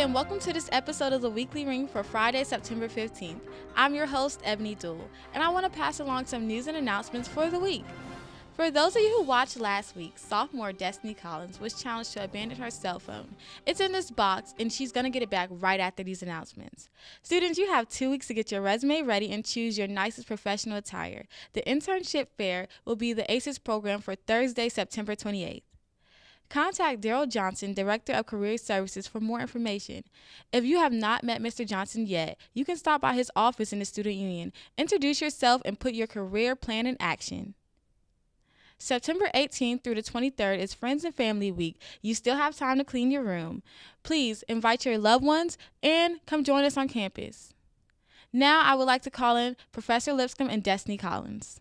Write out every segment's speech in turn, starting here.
and welcome to this episode of the Weekly Ring for Friday, September 15th. I'm your host, Ebony Duell, and I want to pass along some news and announcements for the week. For those of you who watched last week, sophomore Destiny Collins was challenged to abandon her cell phone. It's in this box, and she's going to get it back right after these announcements. Students, you have 2 weeks to get your resume ready and choose your nicest professional attire. The internship fair will be the ACES program for Thursday, September 28th. Contact Daryl Johnson, Director of Career Services, for more information. If you have not met Mr. Johnson yet, you can stop by his office in the Student Union, introduce yourself, and put your career plan in action. September 18th through the 23rd is Friends and Family Week. You still have time to clean your room. Please invite your loved ones and come join us on campus. Now I would like to call in Professor Lipscomb and Destiny Collins.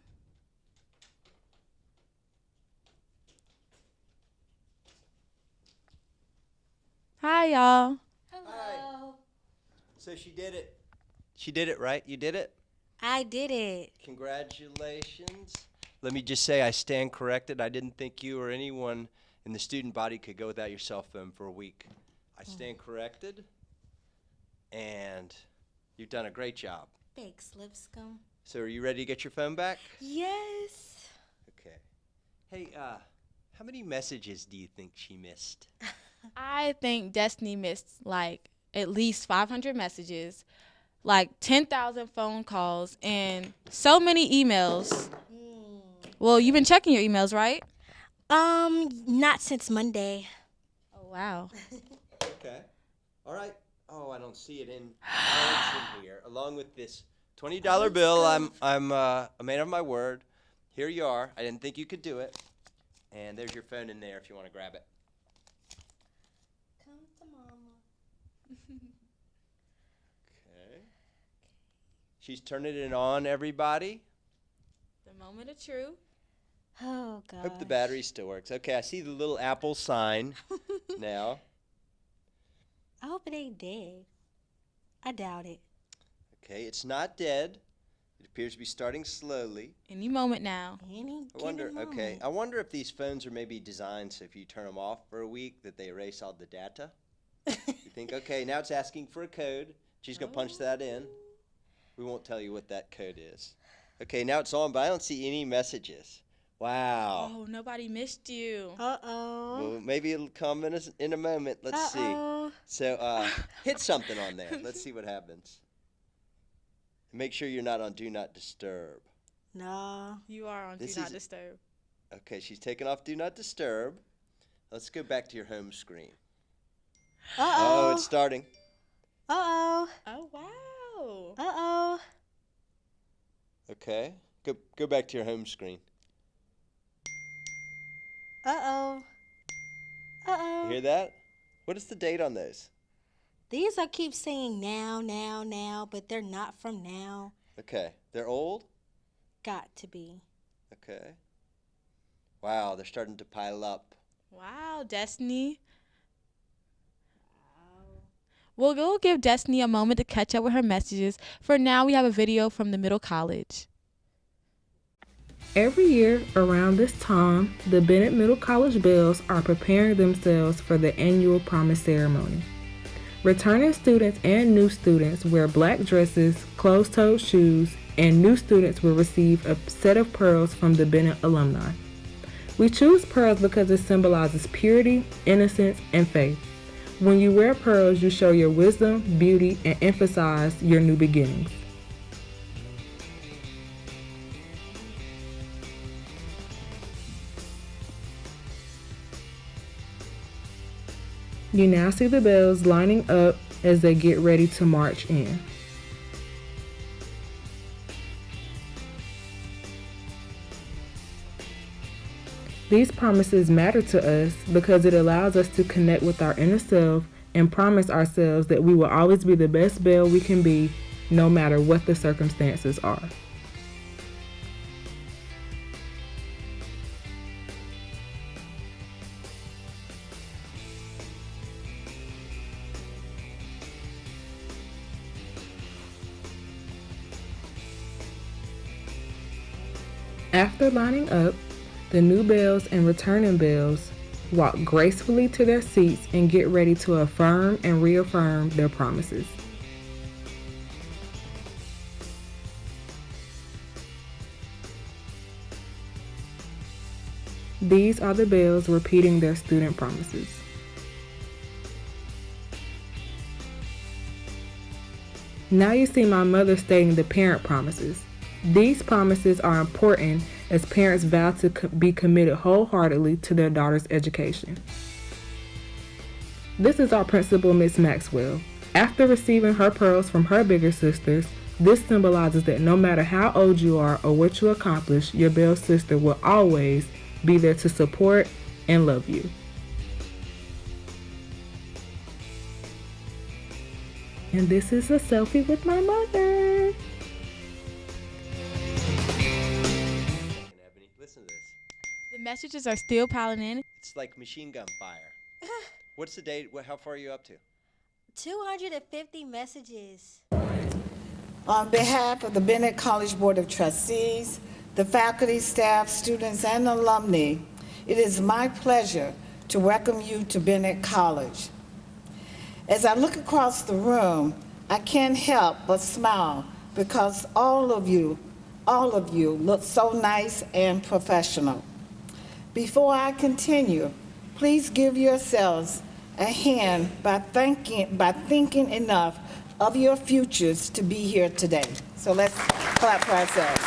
Hi, y'all. Hello. Hi. So she did it. She did it, right? You did it? I did it. Congratulations. Let me just say I stand corrected. I didn't think you or anyone in the student body could go without your cell phone for a week. I stand corrected, and you've done a great job. Thanks, Lipscomb. So are you ready to get your phone back? Yes. Okay. Hey, how many messages do you think she missed? I think Destiny missed like at least 500 messages, like 10,000 phone calls, and so many emails. Well, you've been checking your emails, right? Not since Monday. Oh, wow. Okay. All right. Oh, I don't see it in here. Along with this $20 bill, I'm a man of my word. Here you are. I didn't think you could do it. And there's your phone in there if you want to grab it. Come to Mama. Okay. She's turning it on, everybody. The moment of truth. Oh, God. Hope the battery still works. Okay, I see the little Apple sign now. I hope it ain't dead. I doubt it. Okay, it's not dead. It appears to be starting slowly. Any moment now. Any I wonder. given moment. Okay, I wonder if these phones are maybe designed so if you turn them off for a week, that they erase all the data. You think, okay, now it's asking for a code. She's gonna punch that in. We won't tell you what that code is. Okay, now it's on, but I don't see any messages. Wow. Oh, nobody missed you. Uh-oh. Well, maybe it'll come in a moment. Let's see. So hit something on there. Let's see what happens. Make sure you're not on Do Not Disturb. No. You are on Do Not Disturb. Okay, she's taken off Do Not Disturb. Let's go back to your home screen. Uh-oh. Oh, it's starting. Uh-oh. Oh, wow. Uh-oh. Okay, go back to your home screen. Uh-oh. Uh-oh. You hear that? What is the date on those? These I keep saying now, but they're not from now. Okay, they're old? Got to be. Okay. Wow, they're starting to pile up. Wow, Destiny. We'll go give Destiny a moment to catch up with her messages. For now, we have a video from the middle college. Every year around this time, the Bennett Middle College Bells are preparing themselves for the annual promise ceremony. Returning students and new students wear black dresses, closed-toed shoes, and new students will receive a set of pearls from the Bennett alumni. We choose pearls because it symbolizes purity, innocence, and faith. When you wear pearls, you show your wisdom, beauty, and emphasize your new beginnings. You now see the bells lining up as they get ready to march in. These promises matter to us because it allows us to connect with our inner self and promise ourselves that we will always be the best belle we can be, no matter what the circumstances are. After lining up, the new bells and returning bells walk gracefully to their seats, and get ready to affirm and reaffirm their promises. These are the bells repeating their student promises. Now you see my mother stating the parent promises. These promises are important as parents vow to be committed wholeheartedly to their daughter's education. This is our principal, Miss Maxwell. After receiving her pearls from her bigger sisters, this symbolizes that no matter how old you are or what you accomplish, your Bell sister will always be there to support and love you. And this is a selfie with my mother. Ebony, listen to this. The messages are still piling in. It's like machine gun fire. What's the date? How far are you up to? 250 messages. On behalf of the Bennett College Board of Trustees, the faculty, staff, students, and alumni, it is my pleasure to welcome you to Bennett College. As I look across the room, I can't help but smile because all of you look so nice and professional. Before I continue, please give yourselves a hand by thinking enough of your futures to be here today. So let's clap for ourselves.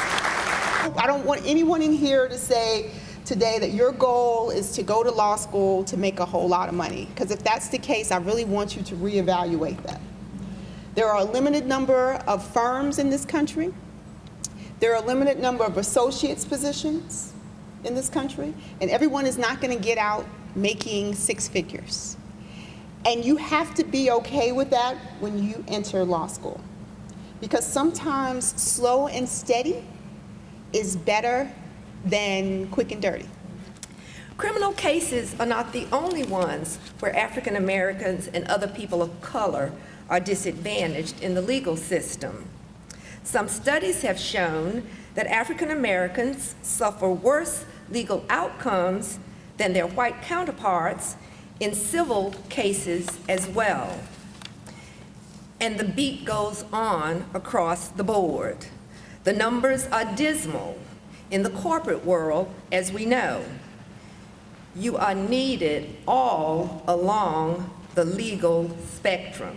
I don't want anyone in here to say today that your goal is to go to law school to make a whole lot of money, because if that's the case, I really want you to reevaluate that. There are a limited number of firms in this country. There are a limited number of associates positions in this country, and everyone is not going to get out making six figures. And you have to be okay with that when you enter law school, because sometimes slow and steady is better than quick and dirty. Criminal cases are not the only ones where African Americans and other people of color are disadvantaged in the legal system. Some studies have shown that African Americans suffer worse legal outcomes than their white counterparts in civil cases as well. And the beat goes on across the board. The numbers are dismal in the corporate world, as we know. You are needed all along the legal spectrum.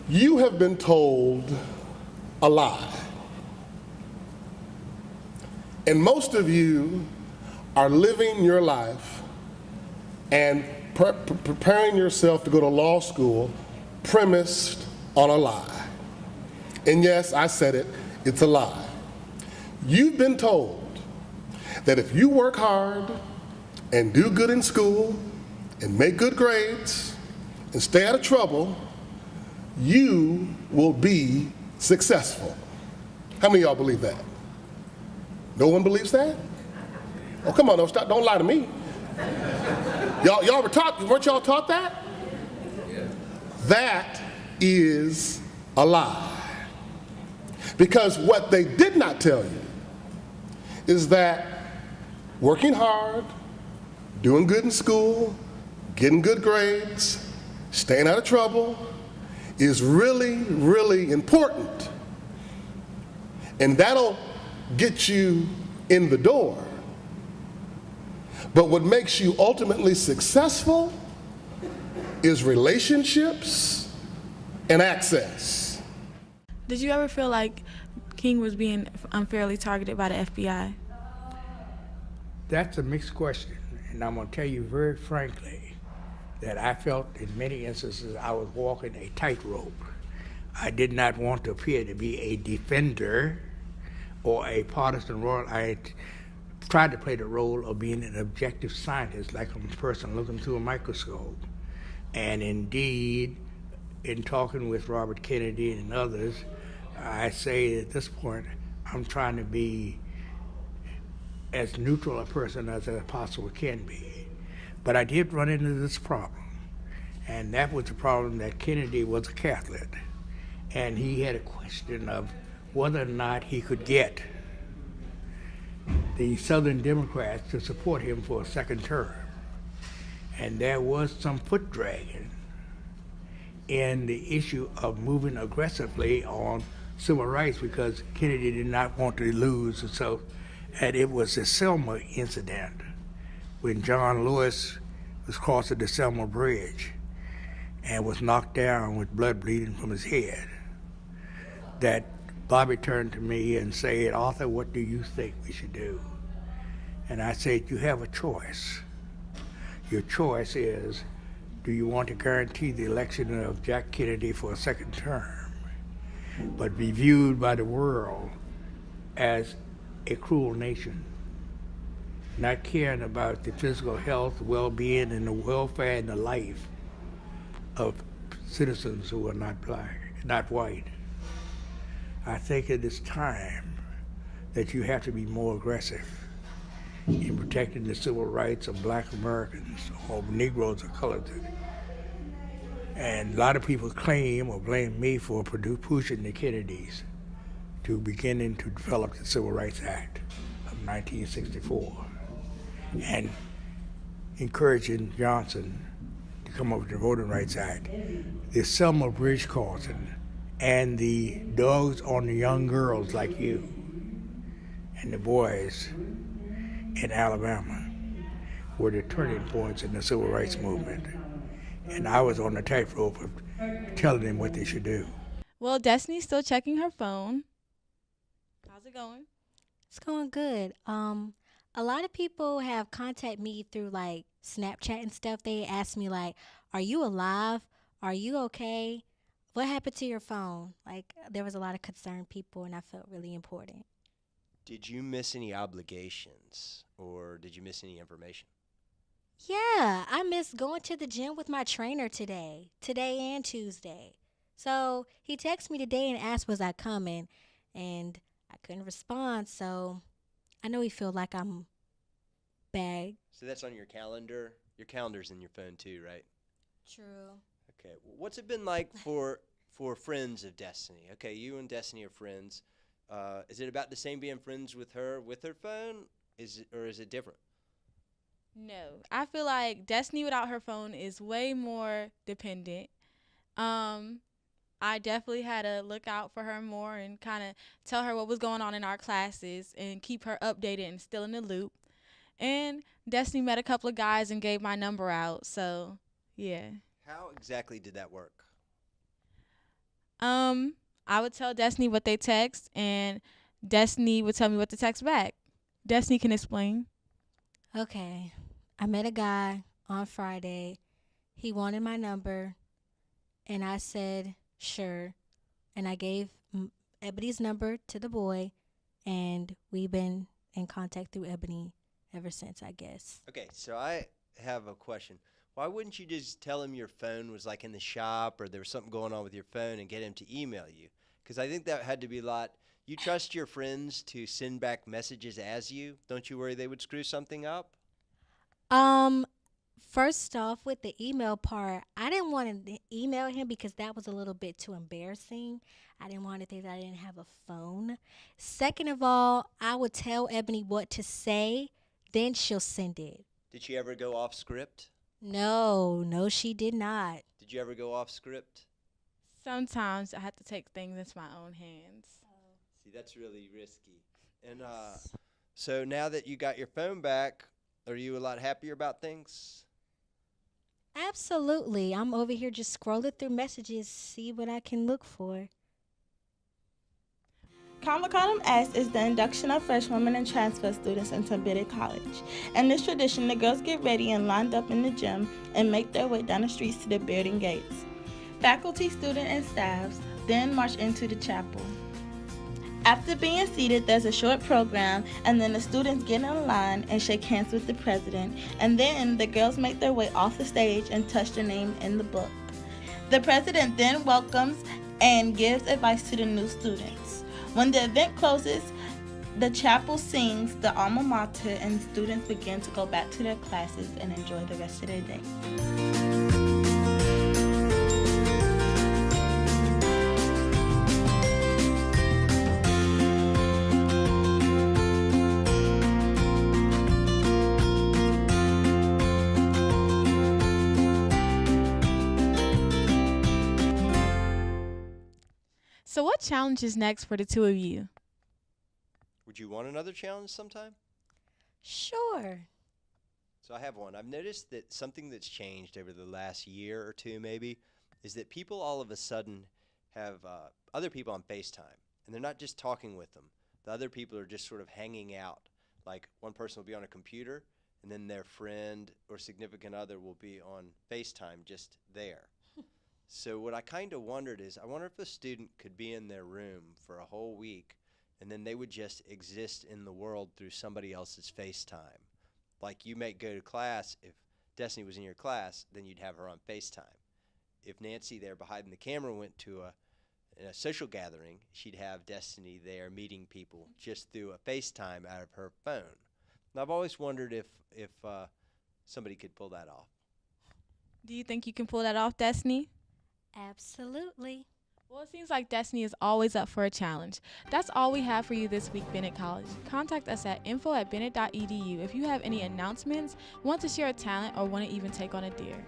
You have been told a lie. And most of you are living your life and preparing yourself to go to law school premised on a lie. And yes, I said it, it's a lie. You've been told that if you work hard and do good in school and make good grades and stay out of trouble, you will be successful. How many of y'all believe that? No one believes that? Oh, come on, don't lie to me. Y'all were taught, weren't y'all taught that? That is a lie. Because what they did not tell you is that working hard, doing good in school, getting good grades, staying out of trouble is really, really important. And that'll get you in the door. But what makes you ultimately successful is relationships and access. Did you ever feel like King was being unfairly targeted by the FBI? That's a mixed question, and I'm going to tell you very frankly that I felt in many instances I was walking a tightrope. I did not want to appear to be a defender or a partisan royal. I tried to play the role of being an objective scientist, like a person looking through a microscope. And indeed, in talking with Robert Kennedy and others, I say at this point, I'm trying to be as neutral a person as I possibly can be. But I did run into this problem, and that was the problem that Kennedy was a Catholic, and he had a question of whether or not he could get the Southern Democrats to support him for a second term. And there was some foot dragging in the issue of moving aggressively on civil rights because Kennedy did not want to lose. And it was the Selma incident when John Lewis was crossing the Selma Bridge and was knocked down with blood bleeding from his head, that Bobby turned to me and said, "Arthur, what do you think we should do?" And I said, "You have a choice. Your choice is, do you want to guarantee the election of Jack Kennedy for a second term, but be viewed by the world as a cruel nation, not caring about the physical health, well-being, and the welfare and the life of citizens who are not black, not white? I think it is time that you have to be more aggressive in protecting the civil rights of black Americans or Negroes or colored." And a lot of people claim or blame me for pushing the Kennedys to beginning to develop the Civil Rights Act of 1964 and encouraging Johnson to come up with the Voting Rights Act. The Selma Bridge crossing and the dogs on the young girls like you and the boys in Alabama were the turning points in the civil rights movement. And I was on the tightrope of telling them what they should do. Well, Destiny's still checking her phone. How's it going? It's going good. A lot of people have contacted me through like Snapchat and stuff. They ask me like, "Are you alive? Are you okay? What happened to your phone?" Like, there was a lot of concerned people, and I felt really important. Did you miss any obligations, or did you miss any information? Yeah, I missed going to the gym with my trainer today and Tuesday. So he texted me today and asked was I coming, and I couldn't respond. So I know he feel like I'm bad. So that's on your calendar? Your calendar's in your phone too, right? True. Okay. What's it been like for friends of Destiny? Okay, you and Destiny are friends. Is it about the same being friends with her phone? Or is it different? No. I feel like Destiny without her phone is way more dependent. I definitely had to look out for her more and kind of tell her what was going on in our classes and keep her updated and still in the loop. And Destiny met a couple of guys and gave my number out. So, yeah. How exactly did that work? I would tell Destiny what they text, and Destiny would tell me what to text back. Destiny can explain. Okay. I met a guy on Friday. He wanted my number, and I said, sure. And I gave Ebony's number to the boy, and we've been in contact through Ebony ever since, I guess. Okay, so I have a question. Why wouldn't you just tell him your phone was like in the shop or there was something going on with your phone and get him to email you? Because I think that had to be a lot. You trust your friends to send back messages as you? Don't you worry they would screw something up? First off, with the email part, I didn't want to email him because that was a little bit too embarrassing. I didn't want to think that I didn't have a phone. Second of all, I would tell Ebony what to say, then she'll send it. Did she ever go off script? No, she did not. Did you ever go off script? Sometimes I have to take things into my own hands. See, that's really risky. And so now that you got your phone back, are you a lot happier about things? Absolutely. I'm over here just scrolling through messages, see what I can look for. Convocatrum X is the induction of fresh women and transfer students into Bennett College. In this tradition, the girls get ready and lined up in the gym and make their way down the streets to the building gates. Faculty, student, and staffs then march into the chapel. After being seated, there's a short program, and then the students get in line and shake hands with the president, and then the girls make their way off the stage and touch their name in the book. The president then welcomes and gives advice to the new students. When the event closes, the chapel sings the alma mater, and students begin to go back to their classes and enjoy the rest of their day. So what challenge is next for the two of you? Would you want another challenge sometime? Sure. So I have one. I've noticed that something that's changed over the last year or two maybe is that people all of a sudden have other people on FaceTime, and they're not just talking with them. The other people are just sort of hanging out. Like one person will be on a computer, and then their friend or significant other will be on FaceTime just there. So what I kind of wondered is, I wonder if a student could be in their room for a whole week, and then they would just exist in the world through somebody else's FaceTime. Like you may go to class, if Destiny was in your class, then you'd have her on FaceTime. If Nancy there behind the camera went to a social gathering, she'd have Destiny there meeting people just through a FaceTime out of her phone. And I've always wondered if somebody could pull that off. Do you think you can pull that off, Destiny? Absolutely. Well, it seems like Destiny is always up for a challenge. That's all we have for you this week, Bennett College. Contact us at info@bennett.edu if you have any announcements, want to share a talent, or want to even take on a dare.